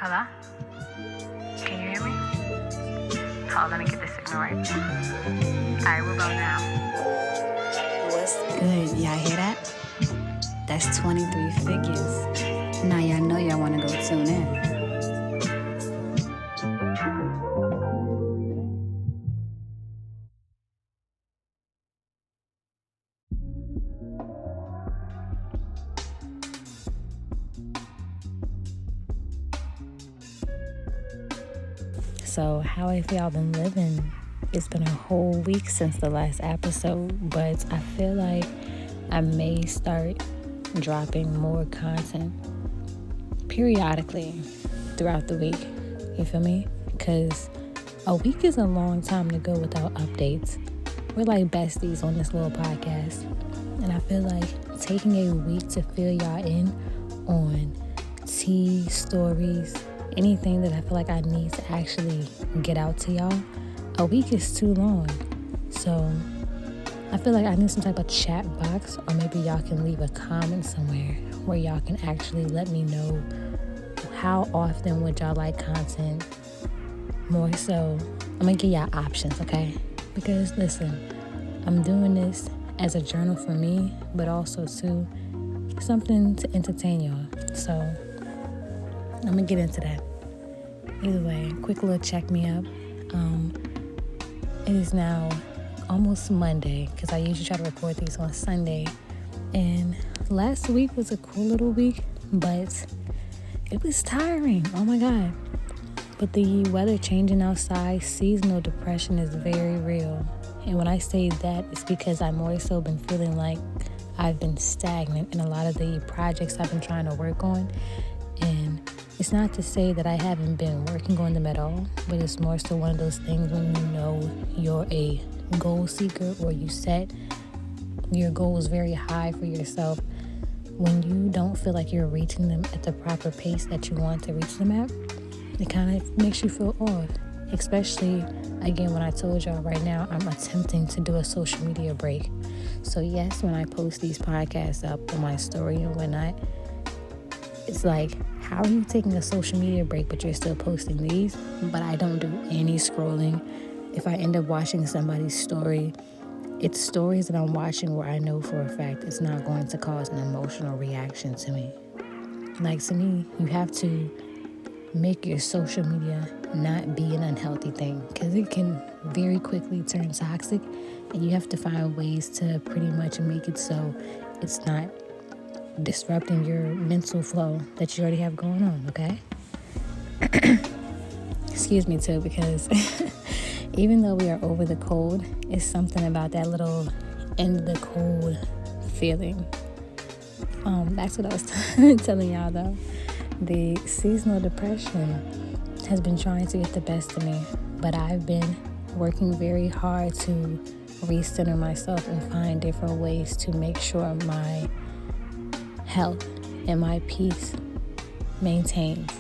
Hello? Can you hear me? Hold on, let me get this signal right. Alright, we'll go now. What's good? Y'all hear that? That's 23 figures. Now y'all know y'all want to go tune in. So how have y'all been living? It's been a whole week since the last episode, but I feel like I may start dropping more content periodically throughout the week. You feel me? Because a week is a long time to go without updates. We're like besties on this little podcast. And I feel like taking a week to fill y'all in on tea, stories, anything that I feel like I need to actually get out to y'all, a week is too long. So I feel like I need some type of chat box, or maybe y'all can leave a comment somewhere where y'all can actually let me know how often would y'all like content. More so, I'm gonna give y'all options, okay? Because listen, I'm doing this as a journal for me, but also too something to entertain y'all. So I'm gonna get into that. Either way, quick little check me up. It is now almost Monday, because I usually try to record these on Sunday. And last week was a cool little week, but it was tiring. Oh my God. But the weather changing outside, seasonal depression is very real. And when I say that, it's because I've more so been feeling like I've been stagnant in a lot of the projects I've been trying to work on. And it's not to say that I haven't been working on them at all, but it's more so one of those things when you know you're a goal seeker, or you set your goals very high for yourself. When you don't feel like you're reaching them at the proper pace that you want to reach them at, it kind of makes you feel off. Especially, again, when I told y'all right now, I'm attempting to do a social media break. So yes, when I post these podcasts up on my story and whatnot, it's like, how are you taking a social media break but you're still posting these? But I don't do any scrolling. If I end up watching somebody's story, it's stories that I'm watching where I know for a fact it's not going to cause an emotional reaction to me. Like, to me, you have to make your social media not be an unhealthy thing, because it can very quickly turn toxic, and you have to find ways to pretty much make it so it's not disrupting your mental flow that you already have going on, okay? Excuse me too, because even though we are over the cold, it's something about that little end of the cold feeling. That's what I was telling y'all though. The seasonal depression has been trying to get the best of me, but I've been working very hard to recenter myself and find different ways to make sure my health and my peace maintains.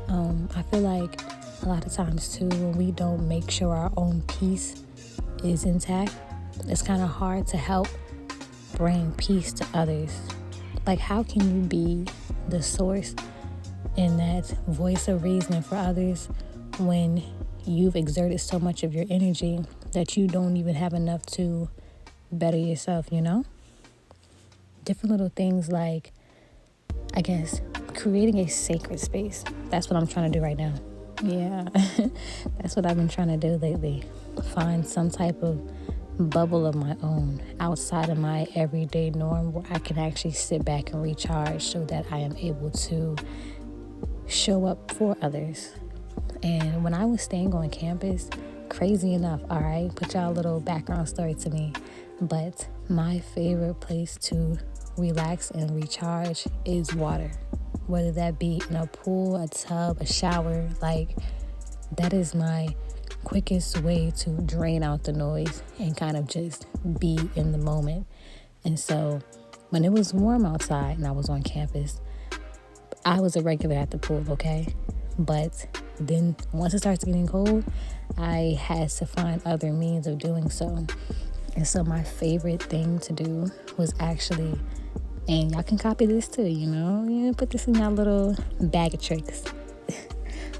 I feel like a lot of times too, when we don't make sure our own peace is intact, it's kind of hard to help bring peace to others. Like, how can you be the source and that voice of reasoning for others when you've exerted so much of your energy that you don't even have enough to better yourself, you know? Different little things like, I guess, creating a sacred space. That's what I'm trying to do right now. Yeah, that's what I've been trying to do lately. Find some type of bubble of my own outside of my everyday norm where I can actually sit back and recharge so that I am able to show up for others. And when I was staying on campus, crazy enough, all right, put y'all a little background story to me, but my favorite place to relax and recharge is water. Whether that be in a pool, a tub, a shower, like, that is my quickest way to drain out the noise and kind of just be in the moment. And so when it was warm outside and I was on campus, I was a regular at the pool, okay? But then once it starts getting cold, I had to find other means of doing so. And so my favorite thing to do was actually, and y'all can copy this too, you know, put this in your little bag of tricks.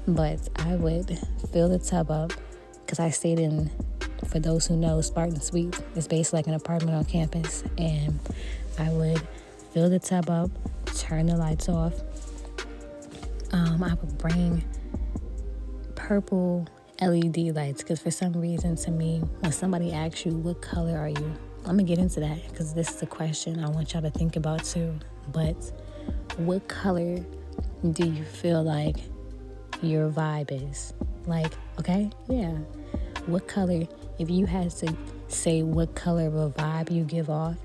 But I would fill the tub up because I stayed in, for those who know, Spartan Suite. It's basically like an apartment on campus. And I would fill the tub up, turn the lights off. I would bring purple LED lights because for some reason to me, when somebody asks you, what color are you? I'm going to get into that because this is a question I want y'all to think about too. But what color do you feel like your vibe is? Like, okay, yeah. What color, if you had to say what color of a vibe you give off,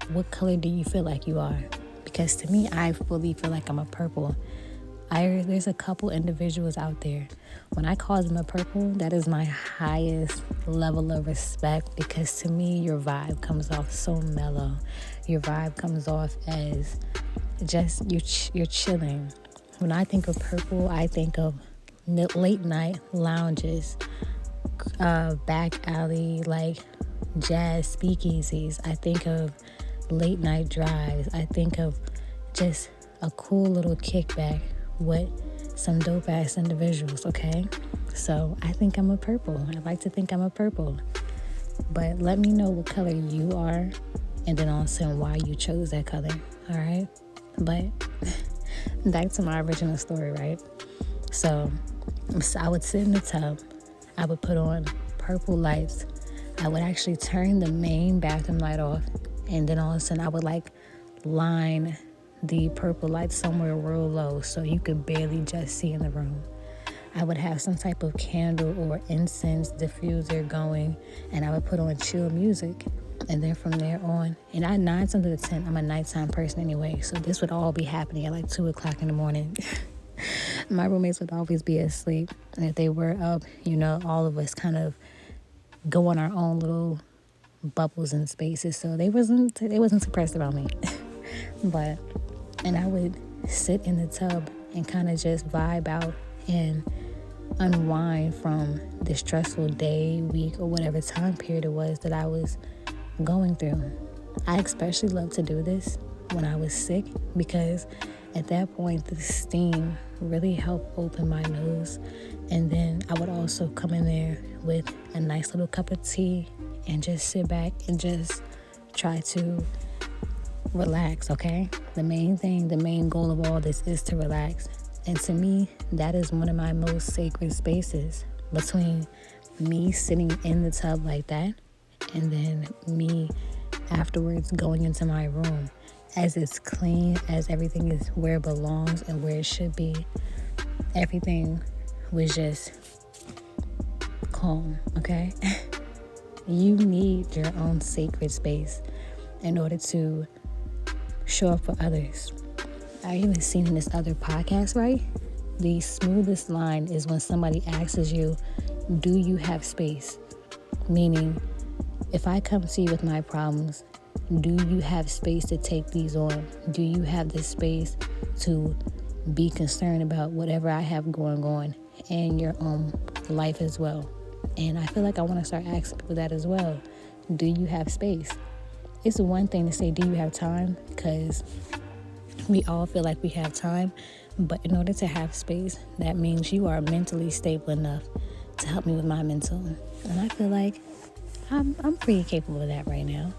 what color do you feel like you are? Because to me, I fully feel like I'm a purple. There's a couple individuals out there. When I call them a purple, that is my highest level of respect because to me, your vibe comes off so mellow. Your vibe comes off as just you're chilling. When I think of purple, I think of late night lounges, back alley, like jazz speakeasies. I think of late night drives. I think of just a cool little kickback with some dope ass individuals, okay? So I think I'm a purple. I like to think I'm a purple. But let me know what color you are and then also why you chose that color, all right? But back to my original story, right? So I would sit in the tub. I would put on purple lights. I would actually turn the main bathroom light off. And then all of a sudden I would like line the purple light somewhere real low so you could barely just see in the room. I would have some type of candle or incense diffuser going, and I would put on chill music. And then from there on, and 9 times out of 10, I'm a nighttime person anyway, so this would all be happening at like 2 o'clock in the morning. My roommates would always be asleep, and if they were up, all of us kind of go on our own little bubbles and spaces, so they wasn't suppressed about me. And I would sit in the tub and kind of just vibe out and unwind from the stressful day, week, or whatever time period it was that I was going through. I especially love to do this when I was sick because at that point the steam really helped open my nose. And then I would also come in there with a nice little cup of tea and just sit back and just try to relax, okay? The main goal of all this is to relax. And to me, that is one of my most sacred spaces, between me sitting in the tub like that and then me afterwards going into my room as it's clean, as everything is where it belongs and where it should be. Everything was just calm, okay? You need your own sacred space in order to show up for others. I even seen in this other podcast, right? The smoothest line is when somebody asks you, do you have space? Meaning, if I come to you with my problems, do you have space to take these on? Do you have the space to be concerned about whatever I have going on in your own life as well? And I feel like I want to start asking people that as well. Do you have space? It's one thing to say, do you have time? Because we all feel like we have time. But in order to have space, that means you are mentally stable enough to help me with my mental. And I feel like I'm pretty capable of that right now.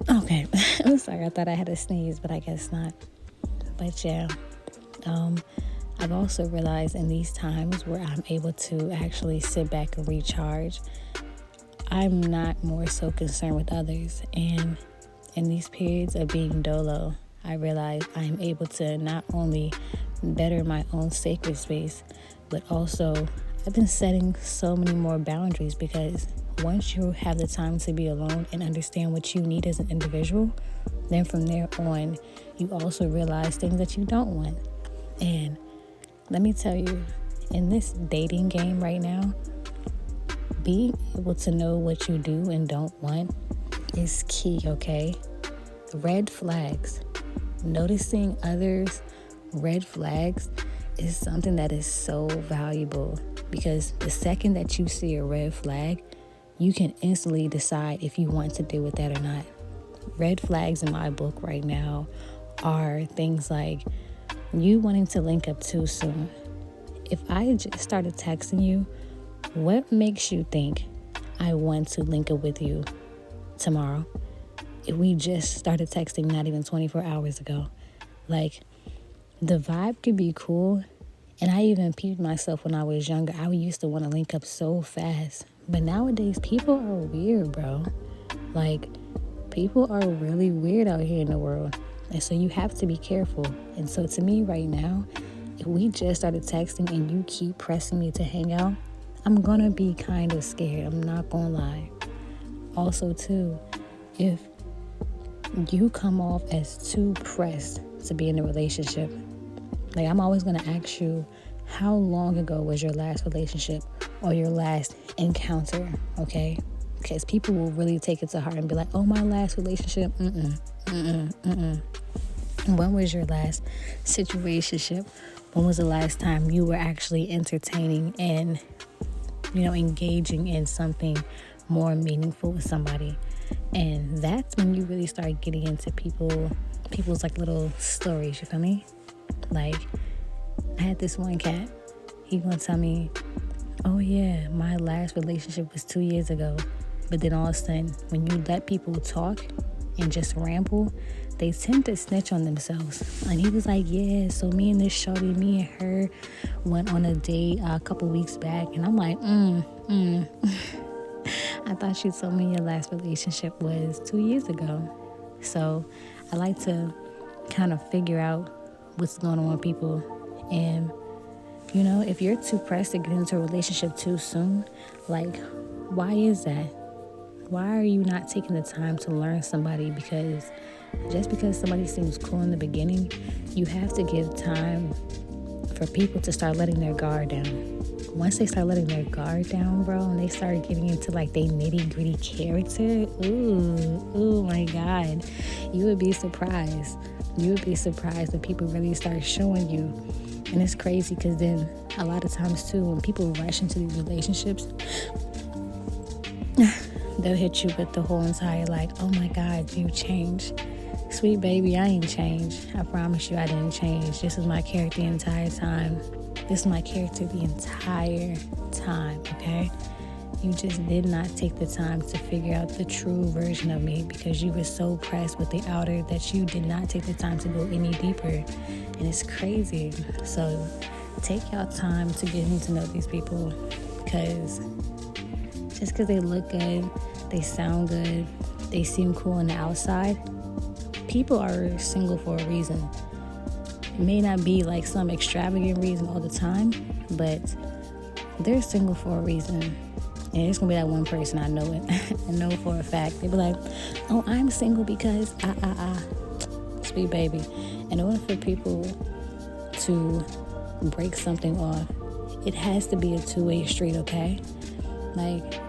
Okay, I'm sorry. I thought I had a sneeze, but I guess not. But yeah, I've also realized in these times where I'm able to actually sit back and recharge, I'm not more so concerned with others. And in these periods of being dolo, I realize I'm able to not only better my own sacred space, but also I've been setting so many more boundaries, because once you have the time to be alone and understand what you need as an individual, then from there on, you also realize things that you don't want. And let me tell you, in this dating game right now, being able to know what you do and don't want is key, okay? Red flags. Noticing others' red flags is something that is so valuable, because the second that you see a red flag, you can instantly decide if you want to deal with that or not. Red flags in my book right now are things like you wanting to link up too soon. If I just started texting you, what makes you think I want to link up with you tomorrow? If we just started texting not even 24 hours ago. Like, the vibe could be cool. And I even peeped myself when I was younger. I used to want to link up so fast. But nowadays, people are weird, bro. Like, people are really weird out here in the world. And so you have to be careful. And so to me right now, if we just started texting and you keep pressing me to hang out, I'm going to be kind of scared. I'm not going to lie. Also, too, if you come off as too pressed to be in a relationship, like, I'm always going to ask you, how long ago was your last relationship or your last encounter, okay? Because people will really take it to heart and be like, oh, my last relationship, When was your last situationship? When was the last time you were actually entertaining and, engaging in something more meaningful with somebody? And that's when you really start getting into people's like little stories, you feel me? Like, I had this one cat. He gonna tell me, oh yeah, my last relationship was 2 years ago. But then all of a sudden, when you let people talk and just ramble, they tend to snitch on themselves. And he was like, yeah, so me and this shorty, me and her went on a date a couple weeks back. And I'm like, I thought you told me your last relationship was 2 years ago. So I like to kind of figure out what's going on with people. And, if you're too pressed to get into a relationship too soon, like, why is that? Why are you not taking the time to learn somebody? Because just because somebody seems cool in the beginning, you have to give time for people to start letting their guard down. Once they start letting their guard down, bro, and they start getting into like they nitty-gritty character, oh my God, you would be surprised. You would be surprised when people really start showing you. And it's crazy because then a lot of times too, when people rush into these relationships, they'll hit you with the whole entire like, oh my God, you changed. Sweet baby, I ain't changed. I promise you I didn't change. This is my character the entire time. This is my character the entire time, okay? You just did not take the time to figure out the true version of me because you were so pressed with the outer that you did not take the time to go any deeper. And it's crazy. So take your time to getting to know these people, because just because they look good, they sound good, they seem cool on the outside, people are single for a reason. It may not be like some extravagant reason all the time, but they're single for a reason. And it's gonna be that one person, I know it. I know for a fact. They be like, oh, I'm single because sweet baby. In order for people to break something off, it has to be a two-way street, okay? Like,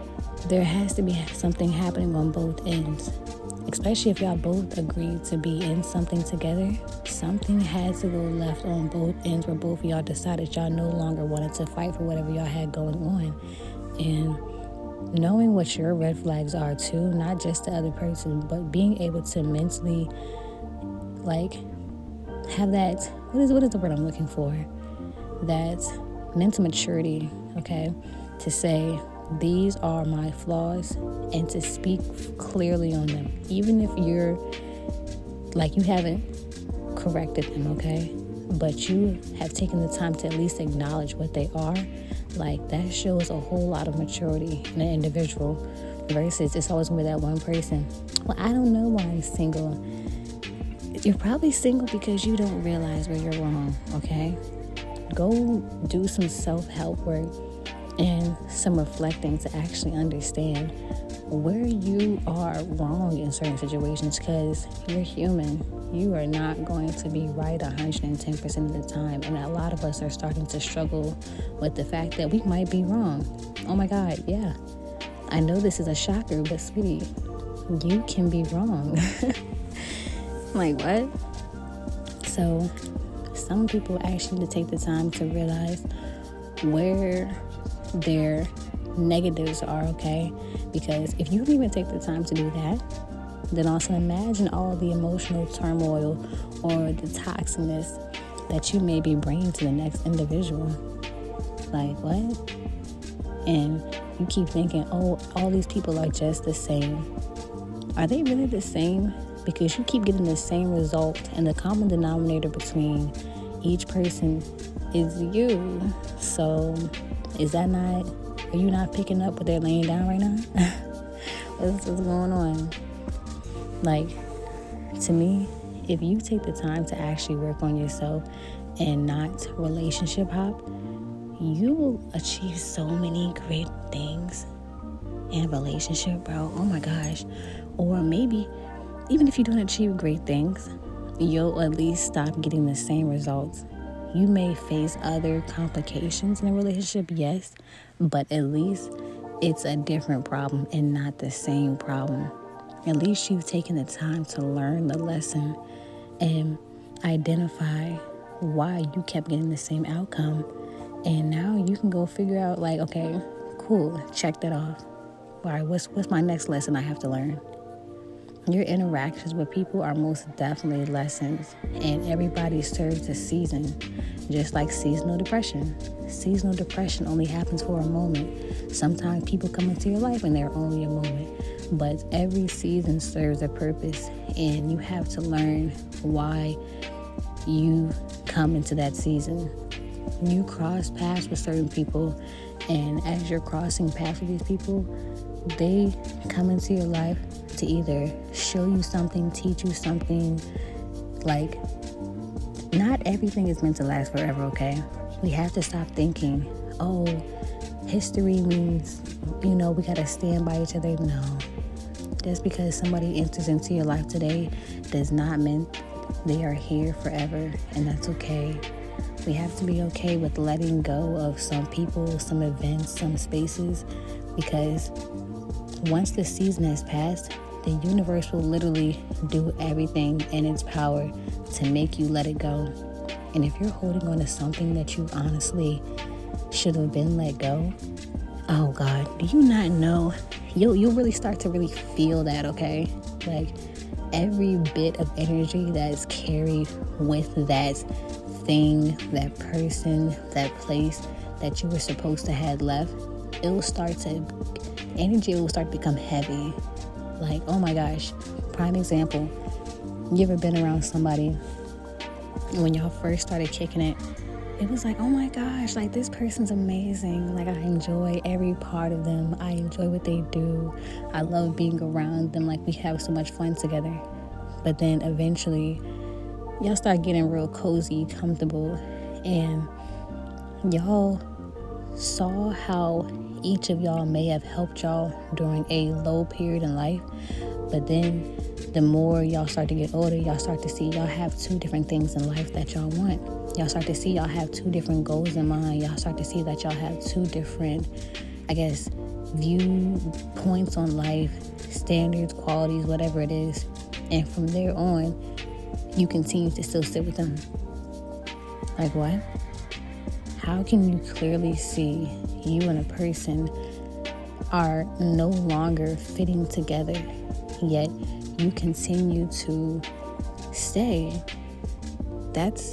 there has to be something happening on both ends. Especially if y'all both agree to be in something together, something has to go left on both ends where both of y'all decided y'all no longer wanted to fight for whatever y'all had going on. And knowing what your red flags are too, not just the other person, but being able to mentally, like, have that, what is the word I'm looking for? That mental maturity, okay? To say, these are my flaws, and to speak clearly on them. Even if you're, like, you haven't corrected them, okay? But you have taken the time to at least acknowledge what they are. Like, that shows a whole lot of maturity in an individual versus it's always going to be that one person. Well, I don't know why I'm single. You're probably single because you don't realize where you're wrong, okay? Go do some self-help work and some reflecting to actually understand where you are wrong in certain situations, because you're human. You are not going to be right 110% of the time. And a lot of us are starting to struggle with the fact that we might be wrong. Oh my God, yeah. I know this is a shocker, but sweetie, you can be wrong. Like, what? So some people actually need to take the time to realize where their negatives are, okay? Because if you don't even take the time to do that, then also imagine all the emotional turmoil or the toxicness that you may be bringing to the next individual. Like, what? And you keep thinking, oh, all these people are just the same. Are they really the same? Because you keep getting the same result, and the common denominator between each person is you. So is that not, are you not picking up what they're laying down right now? What's going on? Like, to me, if you take the time to actually work on yourself and not relationship hop, you will achieve so many great things in a relationship, bro. Oh my gosh. Or maybe even if you don't achieve great things, you'll at least stop getting the same results. You may face other complications in a relationship, yes, but at least it's a different problem and not the same problem. At least you've taken the time to learn the lesson and identify why you kept getting the same outcome. And now you can go figure out, like, okay, cool, check that off. All right, what's my next lesson I have to learn? Your interactions with people are most definitely lessons, and everybody serves a season, just like seasonal depression. Seasonal depression only happens for a moment. Sometimes people come into your life and they're only a moment, but every season serves a purpose, and you have to learn why you come into that season. You cross paths with certain people, and as you're crossing paths with these people, they come into your life to either show you something, teach you something. Like, not everything is meant to last forever, okay? We have to stop thinking, oh, history means, we gotta stand by each other. No. Just because somebody enters into your life today does not mean they are here forever, and that's okay. We have to be okay with letting go of some people, some events, some spaces, because once the season has passed, the universe will literally do everything in its power to make you let it go. And if you're holding on to something that you honestly should have been let go, oh God, do you not know? You'll really start to really feel that, okay? Like, every bit of energy that is carried with that thing, that person, that place that you were supposed to have left, energy will start to become heavy. Like, oh my gosh, prime example, you ever been around somebody when y'all first started kicking it, it was like, oh my gosh, like, this person's amazing. Like, I enjoy every part of them. I enjoy what they do. I love being around them. Like, we have so much fun together. But then eventually y'all start getting real cozy, comfortable, and y'all saw how each of y'all may have helped y'all during a low period in life. But then the more y'all start to get older, y'all start to see y'all have two different things in life that y'all want. Y'all start to see y'all have two different goals in mind. Y'all start to see that y'all have two different, viewpoints on life, standards, qualities, whatever it is. And from there on, you continue to still sit with them. Like, what? How can you clearly see you and a person are no longer fitting together, yet you continue to stay? That's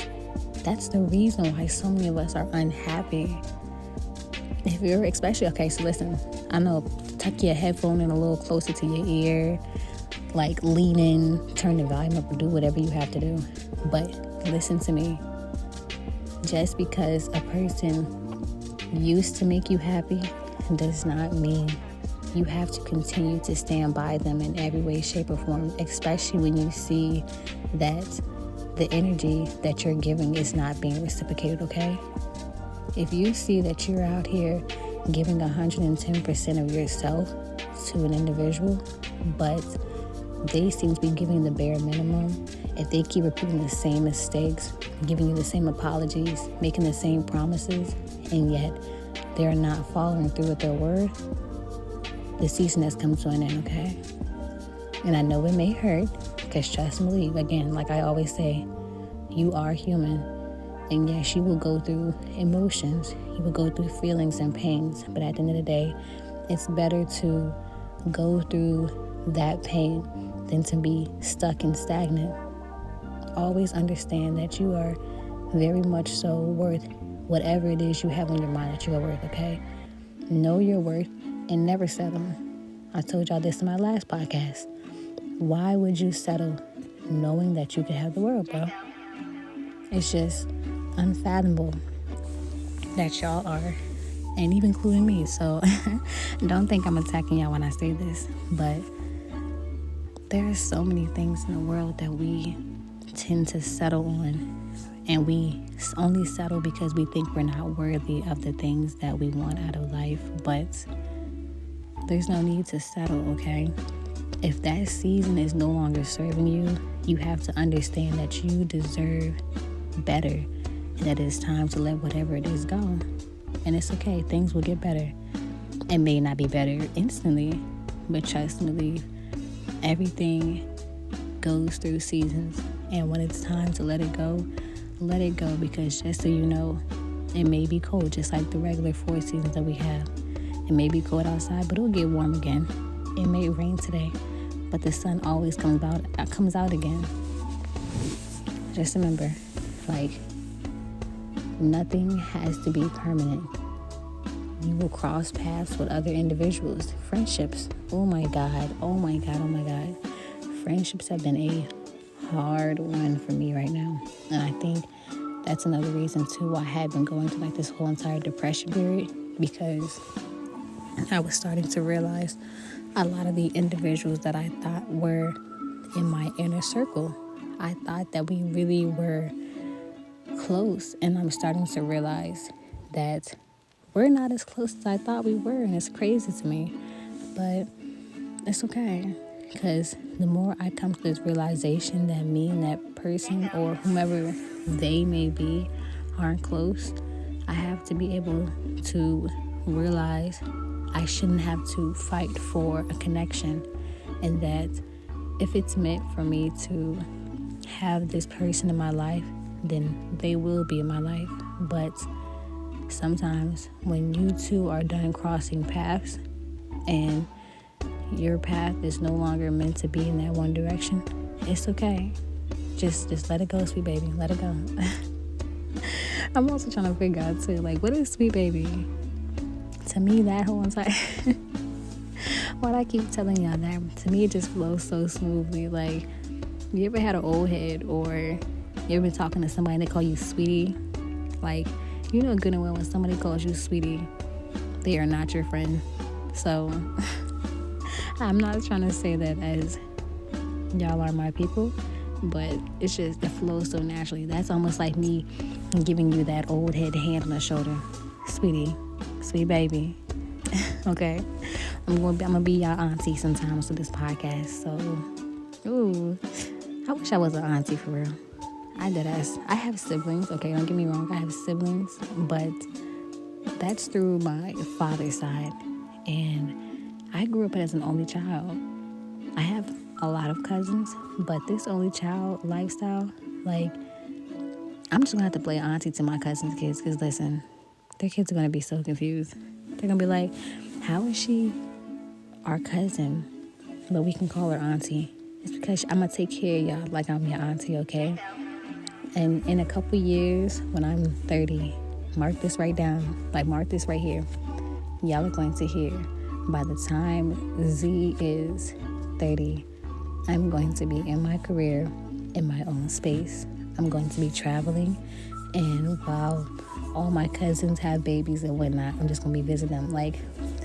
the reason why so many of us are unhappy. If you're especially, okay, so listen, I know, tuck your headphone in a little closer to your ear, like lean in, turn the volume up, or do whatever you have to do. But listen to me. Just because a person used to make you happy does not mean you have to continue to stand by them in every way, shape, or form, especially when you see that the energy that you're giving is not being reciprocated, okay? If you see that you're out here giving 110% of yourself to an individual, but they seem to be giving the bare minimum, if they keep repeating the same mistakes, giving you the same apologies, making the same promises, and yet they're not following through with their word, the season has come to an end, okay? And I know it may hurt, because trust and believe, again, like I always say, you are human. And yes, you will go through emotions, you will go through feelings and pains, but at the end of the day, it's better to go through that pain than to be stuck and stagnant. Always understand that you are very much so worth whatever it is you have on your mind that you are worth, okay? Know your worth and never settle. I told y'all this in my last podcast. Why would you settle knowing that you could have the world, bro? It's just unfathomable that y'all are, and even including me. So don't think I'm attacking y'all when I say this, but there are so many things in the world that we tend to settle on, and we only settle because we think we're not worthy of the things that we want out of life. But there's no need to settle, okay? If that season is no longer serving you, you have to understand that you deserve better, and that it's time to let whatever it is go. And it's okay, things will get better. It may not be better instantly, but trust and believe, everything goes through seasons. And when it's time to let it go, because just so you know, it may be cold, just like the regular 4 seasons that we have. It may be cold outside, but it'll get warm again. It may rain today, but the sun always comes out again. Just remember, like, nothing has to be permanent. You will cross paths with other individuals. Friendships. Oh my God. Friendships have been a hard one for me right now. And I think that's another reason too why I had been going through like this whole entire depression period, because I was starting to realize a lot of the individuals that I thought were in my inner circle, I thought that we really were close, and I'm starting to realize that we're not as close as I thought we were, and it's crazy to me, but it's okay, because the more I come to this realization that me and that person or whomever they may be aren't close, I have to be able to realize I shouldn't have to fight for a connection, and that if it's meant for me to have this person in my life, then they will be in my life. But sometimes when you two are done crossing paths and your path is no longer meant to be in that one direction, it's okay. Just let it go, sweet baby. Let it go. I'm also trying to figure out too, like, what is sweet baby? To me, that whole entire why do I keep telling y'all that? To me, it just flows so smoothly. Like, you ever had an old head, or you ever been talking to somebody and they call you sweetie? Like, you know good and well when somebody calls you sweetie, they are not your friend. So I'm not trying to say that as y'all are my people, but it's just, it flows so naturally. That's almost like me giving you that old head hand on the shoulder. Sweetie, sweet baby. Okay, I'm gonna be y'all auntie sometimes with this podcast. So, ooh, I wish I was an auntie for real. I have siblings. Okay, don't get me wrong. I have siblings, but that's through my father's side, and I grew up as an only child. I have a lot of cousins, but this only child lifestyle, like, I'm just gonna have to play auntie to my cousins' kids, because listen, their kids are gonna be so confused. They're gonna be like, how is she our cousin, but we can call her auntie? It's because I'm gonna take care of y'all like I'm your auntie, okay? And in a couple years, when I'm 30, mark this right down, like, mark this right here. Y'all are going to hear, by the time Z is 30, I'm going to be in my career, in my own space. I'm going to be traveling, and while all my cousins have babies and whatnot, I'm just going to be visiting them. Like,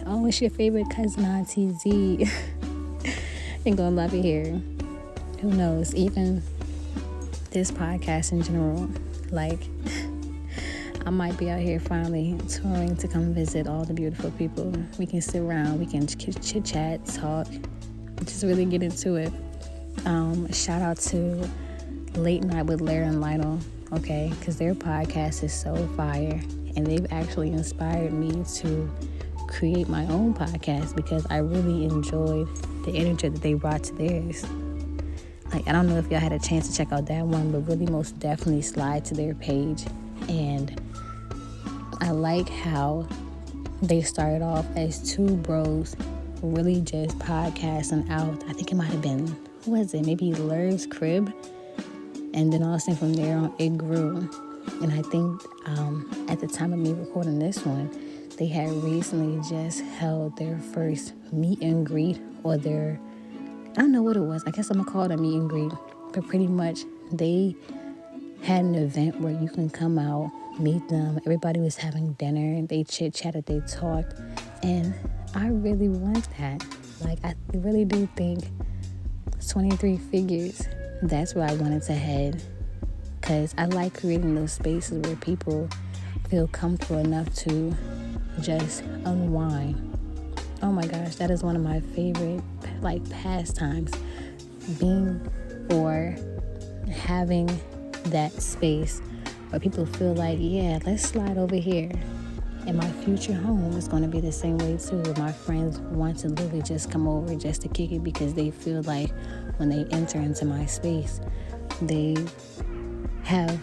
oh, it's your favorite cousin, Auntie Z. You're going to love it here. Who knows? Even this podcast in general, like, I might be out here finally touring to come visit all the beautiful people. We can sit around, we can chit chat, talk, just really get into it. Shout out to Late Night with Ler and Lionel, okay? Because their podcast is so fire, and they've actually inspired me to create my own podcast, because I really enjoyed the energy that they brought to theirs. Like, I don't know if y'all had a chance to check out that one, but really most definitely slide to their page. And I like how they started off as two bros really just podcasting out. I think it might have been, who was it? Maybe Ler's crib. And then all of a sudden from there on, it grew. And I think at the time of me recording this one, they had recently just held their first meet and greet, or their, I don't know what it was. I guess I'm going to call it a meet and greet. But pretty much they had an event where you can come out, meet them. Everybody was having dinner. They chit-chatted, they talked. And I really want that. Like, I really do think 23 figures, that's where I wanted to head. Because I like creating those spaces where people feel comfortable enough to just unwind. Oh my gosh, that is one of my favorite pastimes, being or having that space where people feel like, yeah, let's slide over here. And my future home is going to be the same way too, where my friends want to literally just come over just to kick it, because they feel like when they enter into my space, they have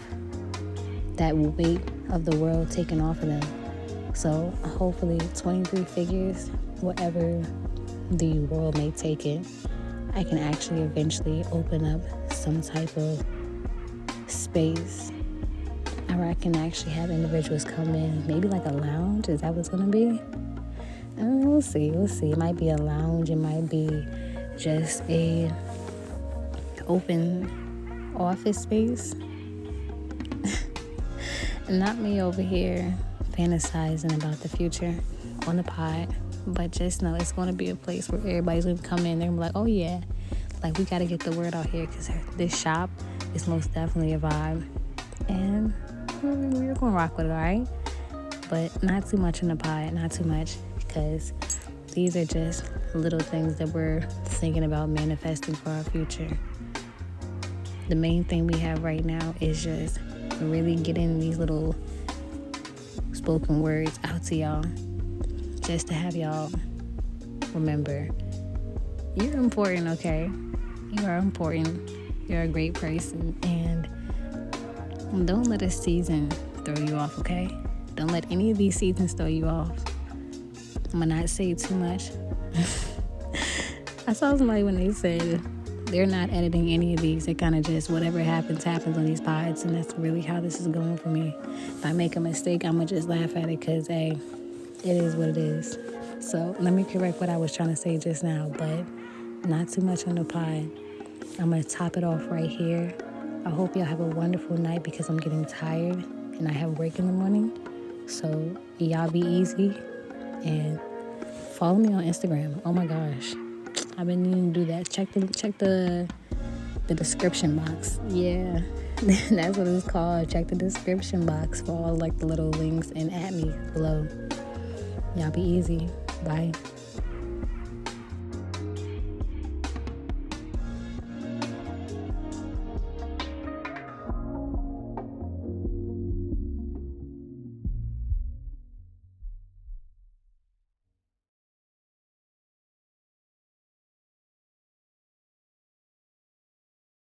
that weight of the world taken off of them. So hopefully 23 figures, whatever the world may take it, I can actually eventually open up some type of space where I can actually have individuals come in, maybe like a lounge. Is that what it's going to be? We'll see. It might be a lounge. It might be just a open office space. Not me over here fantasizing about the future on the pod, but just know it's going to be a place where everybody's going to come in. They're going to be like, oh yeah, like we got to get the word out here, because this shop is most definitely a vibe. And we're going to rock with it, all right? But not too much in the pod, not too much, because these are just little things that we're thinking about manifesting for our future. The main thing we have right now is just really getting these little spoken words out to y'all, just to have y'all remember you're important, okay? You are important. You're a great person, and don't let a season throw you off, okay? Don't let any of these seasons throw you off. I'm gonna not say too much. I saw somebody when they said they're not editing any of these. They're kind of just whatever happens on these pods, and that's really how this is going for me. If I make a mistake, I'm gonna just laugh at it, because hey, it is what it is. So let me correct what I was trying to say just now, but not too much on the pod. I'm gonna top it off right here. I hope y'all have a wonderful night, because I'm getting tired and I have work in the morning. So y'all be easy and follow me on Instagram. Oh my gosh, I've been needing to do that. Check the description box. Yeah, that's what it's called. Check the description box for all the little links, and at me below. Y'all be easy. Bye.